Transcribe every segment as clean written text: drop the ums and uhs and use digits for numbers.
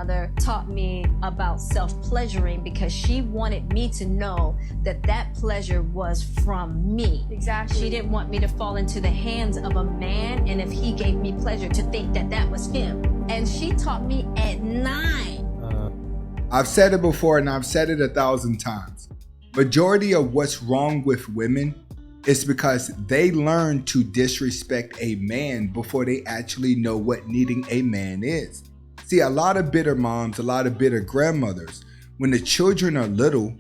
grandmother taught me about self-pleasuring because she wanted me to know that that pleasure was from me. Exactly. She didn't want me to fall into the hands of a man, and if he gave me pleasure, to think that that was him. And she taught me at 9. I've said it before and I've said it 1,000 times. Majority of what's wrong with women is because they learn to disrespect a man before they actually know what needing a man is. See, a lot of bitter moms, a lot of bitter grandmothers, when the children are little,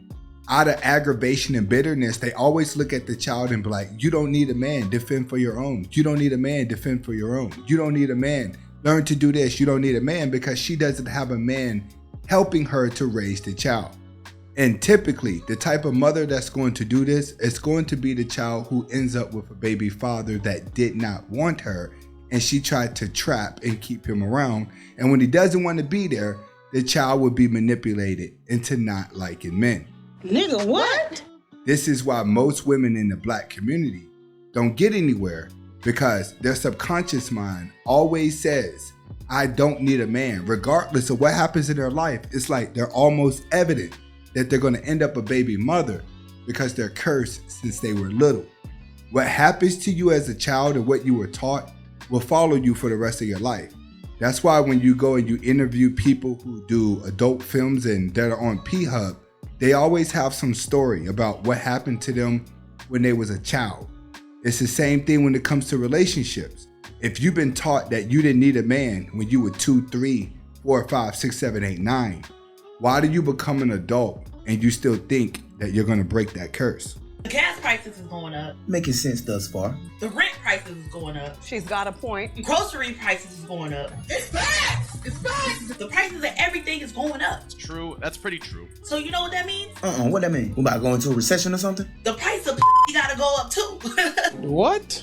out of aggravation and bitterness, they always look at the child and be like, you don't need a man, defend for your own. You don't need a man, defend for your own. You don't need a man, learn to do this. You don't need a man, because she doesn't have a man helping her to raise the child. And typically, the type of mother that's going to do this is going to be the child who ends up with a baby father that did not want her, and she tried to trap and keep him around. And when he doesn't want to be there, the child would be manipulated into not liking men. Nigga, what? This is why most women in the Black community don't get anywhere, because their subconscious mind always says, I don't need a man. Regardless of what happens in their life, it's like they're almost evident that they're going to end up a baby mother because they're cursed since they were little. What happens to you as a child and what you were taught will follow you for the rest of your life. That's why when you go and you interview people who do adult films and that are on P-Hub, they always have some story about what happened to them when they was a child. It's the same thing when it comes to relationships. If you've been taught that you didn't need a man when you were 2, 3, 4, 5, 6, 7, 8, 9, why do you become an adult and you still think that you're going to break that curse? The gas prices is going up. Making sense thus far. The rent prices is going up. She's got a point. Grocery prices is going up. It's facts. It's facts. The prices of everything is going up. It's true. That's pretty true. So you know what that means? What that mean? We about to go into a recession or something? The price of gotta go up too. What?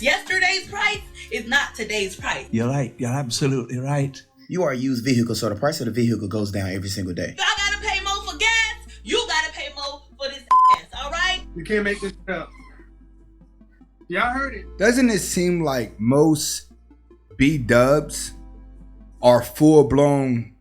Yesterday's price is not today's price. You're right. You're absolutely right. You are a used vehicle, so the price of the vehicle goes down every single day. Y'all gotta pay more for gas. You gotta pay more for this gas, all right? You can't make this up. Y'all heard it. Doesn't it seem like most B-dubs are full-blown?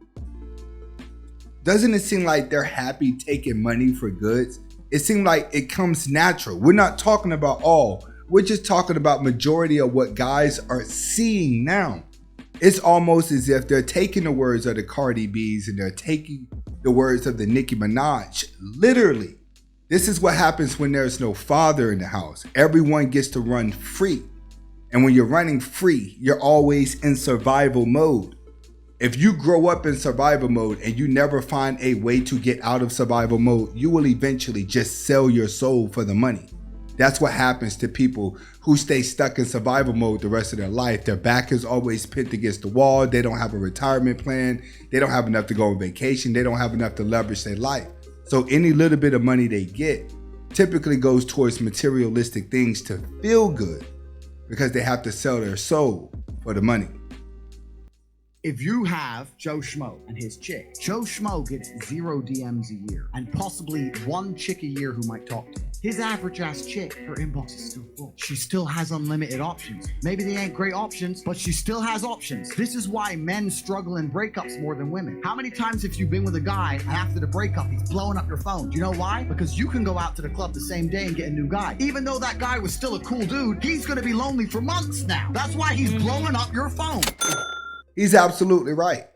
Doesn't it seem like they're happy taking money for goods? It seems like it comes natural. We're not talking about all. We're just talking about majority of what guys are seeing now. It's almost as if they're taking the words of the Cardi B's and they're taking the words of the Nicki Minaj. Literally, this is what happens when there's no father in the house. Everyone gets to run free. And when you're running free, you're always in survival mode. If you grow up in survival mode and you never find a way to get out of survival mode, you will eventually just sell your soul for the money. That's what happens to people who stay stuck in survival mode the rest of their life. Their back is always pinned against the wall. They don't have a retirement plan. They don't have enough to go on vacation. They don't have enough to leverage their life. So any little bit of money they get typically goes towards materialistic things to feel good, because they have to sell their soul for the money. If you have Joe Schmo and his chick, Joe Schmo gets 0 DMs a year and possibly 1 chick a year who might talk to him. His average ass chick, her inbox is still full. She still has unlimited options. Maybe they ain't great options, but she still has options. This is why men struggle in breakups more than women. How many times have you been with a guy and after the breakup, he's blowing up your phone? Do you know why? Because you can go out to the club the same day and get a new guy. Even though that guy was still a cool dude, he's gonna be lonely for months now. That's why he's blowing up your phone. He's absolutely right.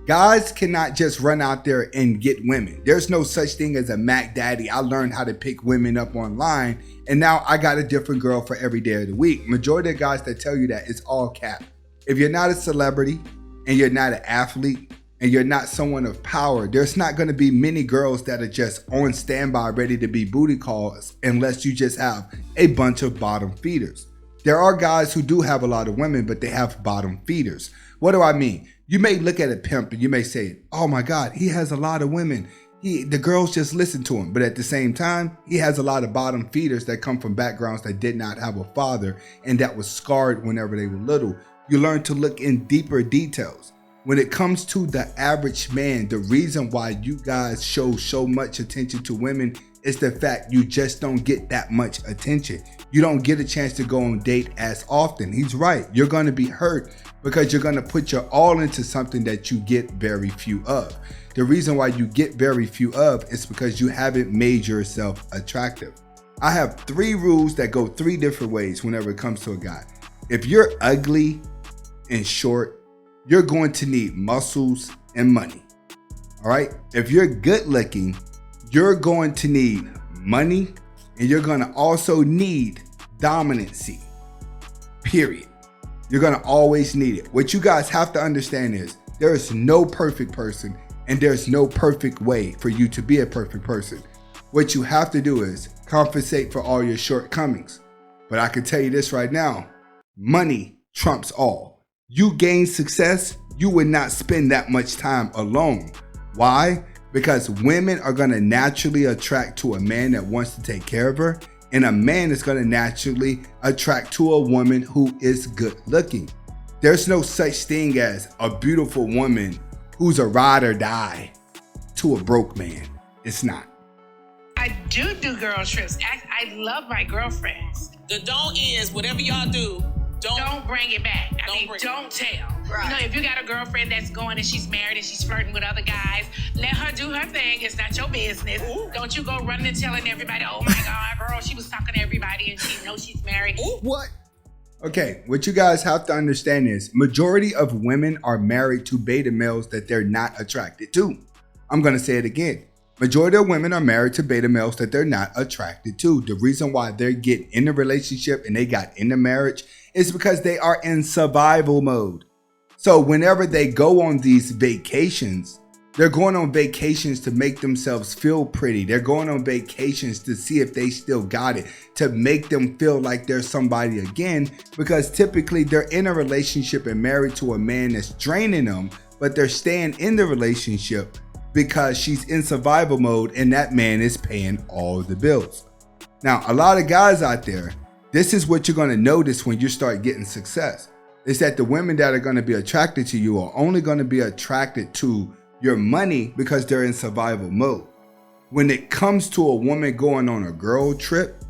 Guys cannot just run out there and get women. There's no such thing as a Mac Daddy. I learned how to pick women up online, and now I got a different girl for every day of the week. Majority of guys that tell you that, it's all cap. If you're not a celebrity and you're not an athlete and you're not someone of power, there's not going to be many girls that are just on standby ready to be booty calls unless you just have a bunch of bottom feeders. There are guys who do have a lot of women, but they have bottom feeders. What do I mean? You may look at a pimp and you may say, oh my God, he has a lot of women. The girls just listen to him. But at the same time, he has a lot of bottom feeders that come from backgrounds that did not have a father and that was scarred whenever they were little. You learn to look in deeper details. When it comes to the average man, the reason why you guys show so much attention to women It's the fact you just don't get that much attention. You don't get a chance to go on date as often. He's right. You're going to be hurt because you're going to put your all into something that you get very few of. The reason why you get very few of is because you haven't made yourself attractive. I have 3 rules that go 3 different ways whenever it comes to a guy. If you're ugly and short, you're going to need muscles and money. All right? If you're good looking, you're going to need money, and you're going to also need dominancy. Period. You're going to always need it. What you guys have to understand is there is no perfect person, and there's no perfect way for you to be a perfect person. What you have to do is compensate for all your shortcomings. But I can tell you this right now, money trumps all. You gain success, you would not spend that much time alone. Why? Because women are going to naturally attract to a man that wants to take care of her, and a man is going to naturally attract to a woman who is good looking. There's no such thing as a beautiful woman who's a ride or die to a broke man. It's not. I do girl trips. I love my girlfriends. The don't is whatever y'all do, Don't bring it back. Don't tell. Right. You know, if you got a girlfriend that's going and she's married and she's flirting with other guys, let her do her thing. It's not your business. Ooh. Don't you go running and telling everybody, oh my God, girl, she was talking to everybody and she knows she's married. Ooh. What? Okay, what you guys have to understand is majority of women are married to beta males that they're not attracted to. I'm going to say it again. Majority of women are married to beta males that they're not attracted to. The reason why they're getting in a relationship and they got into marriage is because they are in survival mode. So whenever they go on these vacations, they're going on vacations to make themselves feel pretty. They're going on vacations to see if they still got it, to make them feel like they're somebody again, because typically they're in a relationship and married to a man that's draining them, but they're staying in the relationship because she's in survival mode and that man is paying all the bills. Now, a lot of guys out there, this is what you're going to notice when you start getting success. Is that the women that are going to be attracted to you are only going to be attracted to your money because they're in survival mode. When it comes to a woman going on a girl trip,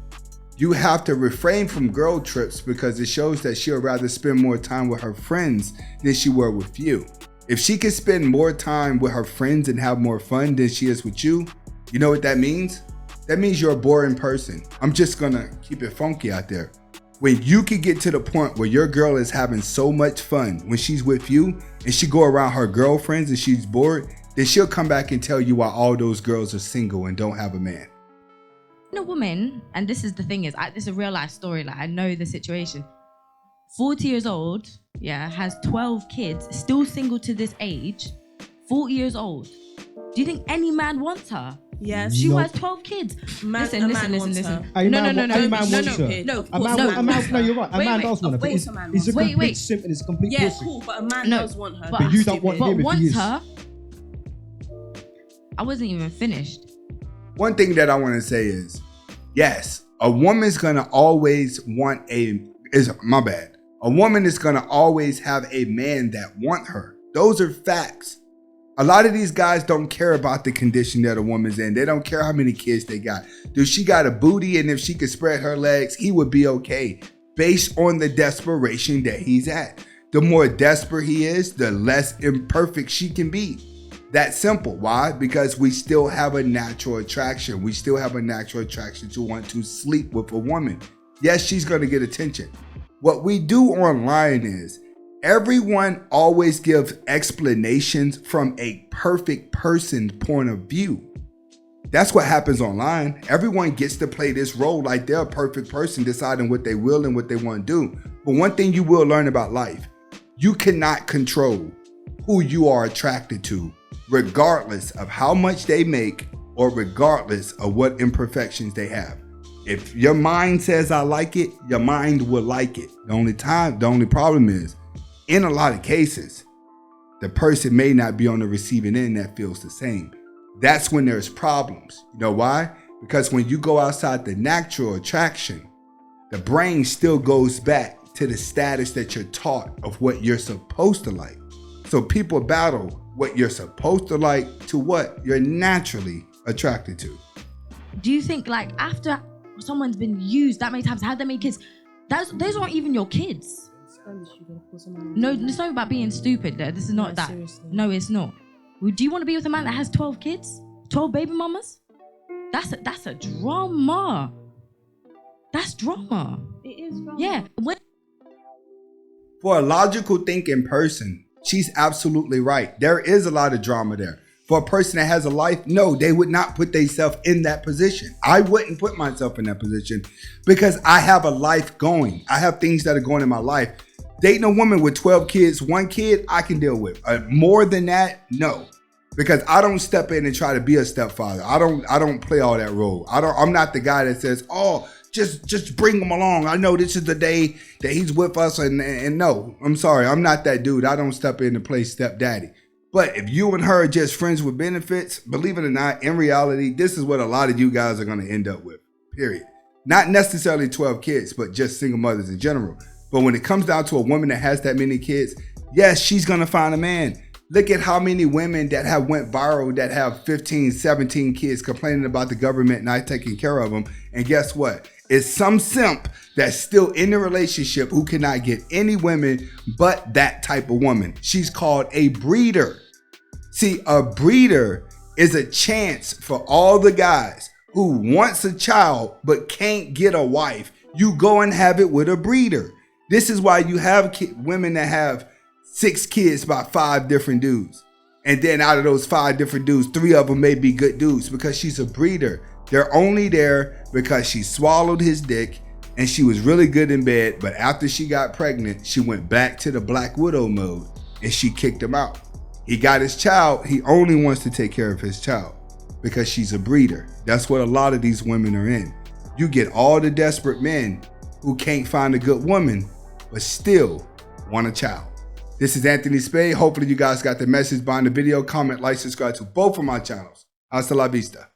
you have to refrain from girl trips because it shows that she'll rather spend more time with her friends than she will with you. If she can spend more time with her friends and have more fun than she is with you, you know what that means? That means you're a boring person. I'm just gonna keep it funky out there. When you can get to the point where your girl is having so much fun when she's with you and she go around her girlfriends and she's bored, then she'll come back and tell you why all those girls are single and don't have a man. A woman, and this is the thing is, this is a real life story, like I know the situation. 40 years old, has 12 kids, still single to this age, 40 years old. Do you think any man wants her? Yes. She has 12 kids. Listen. No, No, you're right. A man does want her. He's a complete simp and he's a complete pussy. Yeah, cool, but a man does want her. But you don't want him if he wants is. her. I wasn't even finished. One thing that I want to say is, yes, a woman's gonna always want a woman is gonna always have a man that want her. Those are facts. A lot of these guys don't care about the condition that a woman's in. They don't care how many kids they got. Dude, she got a booty, and if she could spread her legs, he would be okay based on the desperation that he's at. The more desperate he is, the less imperfect she can be. That simple. Why? Because we still have a natural attraction. We still have a natural attraction to want to sleep with a woman. Yes, she's going to get attention. What we do online is everyone always gives explanations from a perfect person's point of view. That's what happens online. Everyone gets to play this role like they're a perfect person deciding what they will and what they want to do. But one thing you will learn about life, you cannot control who you are attracted to, regardless of how much they make or regardless of what imperfections they have. If your mind says I like it, your mind will like it. The only problem is, in a lot of cases, the person may not be on the receiving end that feels the same. That's when there's problems. You know why? Because when you go outside the natural attraction, the brain still goes back to the status that you're taught of what you're supposed to like. So people battle what you're supposed to like to what you're naturally attracted to. do you think like after someone's been used that many times, had that many kids, those aren't even your kids. No, it's not about being stupid. This is not that. Seriously. No, it's not. Do you want to be with a man that has 12 kids? 12 baby mamas? That's a drama. That's drama. It is drama. Yeah. For a logical thinking person, she's absolutely right. There is a lot of drama there. For a person that has a life, no, they would not put themselves in that position. I wouldn't put myself in that position because I have a life going. I have things that are going in my life. Dating a woman with 12 kids, 1 kid, I can deal with. More than that, no. Because I don't step in and try to be a stepfather. I don't play all that role. I'm not the guy that says, oh, just bring him along. I know this is the day that he's with us. And no, I'm sorry. I'm not that dude. I don't step in to play stepdaddy. But if you and her are just friends with benefits, believe it or not, in reality, this is what a lot of you guys are going to end up with, period. Not necessarily 12 kids, but just single mothers in general. But when it comes down to a woman that has that many kids, yes, she's going to find a man. Look at how many women that have went viral that have 15, 17 kids complaining about the government not taking care of them. And guess what? It's some simp that's still in the relationship who cannot get any women but that type of woman. She's called a breeder. See, a breeder is a chance for all the guys who wants a child but can't get a wife. You go and have it with a breeder. This is why you have women that have 6 kids by 5 different dudes. And then out of those 5 different dudes, 3 of them may be good dudes because she's a breeder. They're only there because she swallowed his dick and she was really good in bed. But after she got pregnant, she went back to the Black Widow mode and she kicked him out. He got his child. He only wants to take care of his child because she's a breeder. That's what a lot of these women are in. You get all the desperate men who can't find a good woman, but still want a child. This is Anthony Spade. Hopefully you guys got the message behind the video. Comment, like, subscribe to both of my channels. Hasta la vista.